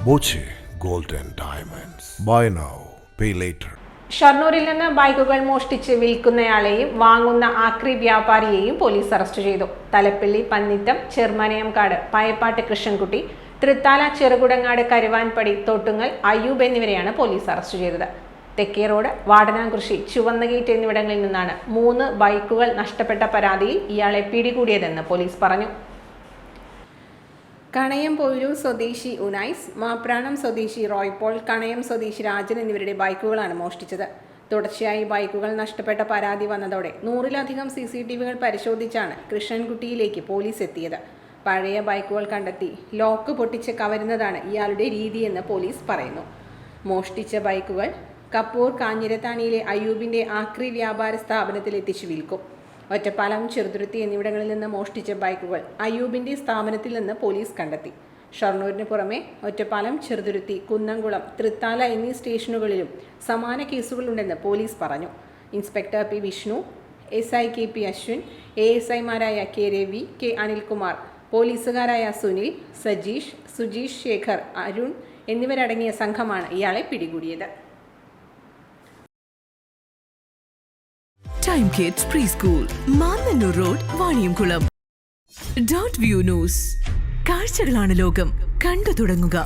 Boche gold and diamonds. Buy now pay later. ഷൊർണൂരിൽ നിന്ന് ബൈക്കുകൾ മോഷ്ടിച്ച് വിൽക്കുന്നയാളെയും വാങ്ങുന്ന ആക്രി വ്യാപാരിയെയും പോലീസ് അറസ്റ്റ് ചെയ്തു. തലപ്പള്ളി, പന്നിത്തം, ചെർമനയംകാട്, പയപ്പാട്ട് കൃഷ്ണൻകുട്ടി, തൃത്താല, ചെറുകുടങ്ങാട്, കരുവാൻപടി, തോട്ടുങ്ങൽ, അയ്യൂബ് എന്നിവരെയാണ് പോലീസ് അറസ്റ്റ് ചെയ്തത്. തെക്കേ റോഡ്, വാടനാംകൃഷി, ചുവന്ന ഗേറ്റ് എന്നിവിടങ്ങളിൽ നിന്നാണ് 3 ബൈക്കുകൾ നഷ്ടപ്പെട്ട പരാതിയിൽ ഇയാളെ പിടികൂടിയതെന്ന് പോലീസ് പറഞ്ഞു. കണയം പൊയിലൂർ സ്വദേശി ഉനൈസ്, മാപ്രാണം സ്വദേശി റോയ് പോൾ, കണയം സ്വദേശി രാജൻ എന്നിവരുടെ ബൈക്കുകളാണ് മോഷ്ടിച്ചത്. തുടർച്ചയായി ബൈക്കുകൾ നഷ്ടപ്പെട്ട പരാതി വന്നതോടെ 100-ലധികം CCTVകൾ പരിശോധിച്ചാണ് കൃഷ്ണൻകുട്ടിയിലേക്ക് പോലീസ് എത്തിയത്. പഴയ ബൈക്കുകൾ കണ്ടെത്തി ലോക്ക് പൊട്ടിച്ച് കവരുന്നതാണ് ഇയാളുടെ രീതിയെന്ന് പോലീസ് പറയുന്നു. മോഷ്ടിച്ച ബൈക്കുകൾ കപ്പൂർ, കാഞ്ഞിരത്താണിയിലെ അയ്യൂബിന്റെ ആക്രി വ്യാപാര സ്ഥാപനത്തിൽ എത്തിച്ചു വിൽക്കും. ഒറ്റപ്പാലം, ചെറുതുരുത്തി എന്നിവിടങ്ങളിൽ നിന്ന് മോഷ്ടിച്ച ബൈക്കുകൾ അയ്യൂബിന്റെ സ്ഥാപനത്തിൽ നിന്ന് പോലീസ് കണ്ടെത്തി. ഷൊർണൂരിന് പുറമെ ഒറ്റപ്പാലം, ചെറുതുരുത്തി, കുന്നംകുളം, തൃത്താല എന്നീ സ്റ്റേഷനുകളിലും സമാന കേസുകളുണ്ടെന്ന് പോലീസ് പറഞ്ഞു. Inspector P Vishnu, SI KP Ashwin, ASIമാരായ K രവി, K അനിൽകുമാർ, പോലീസുകാരായ സുനിൽ, സജീഷ്, സുജീഷ് ശേഖർ, അരുൺ എന്നിവരടങ്ങിയ സംഘമാണ് ഇയാളെ പിടികൂടിയത്. Time kids pre school, Mannannur road, Vaniyamkulam. Dot view news. കാഴ്ചകളാണ് ലോകം, കണ്ടു തുടങ്ങുക.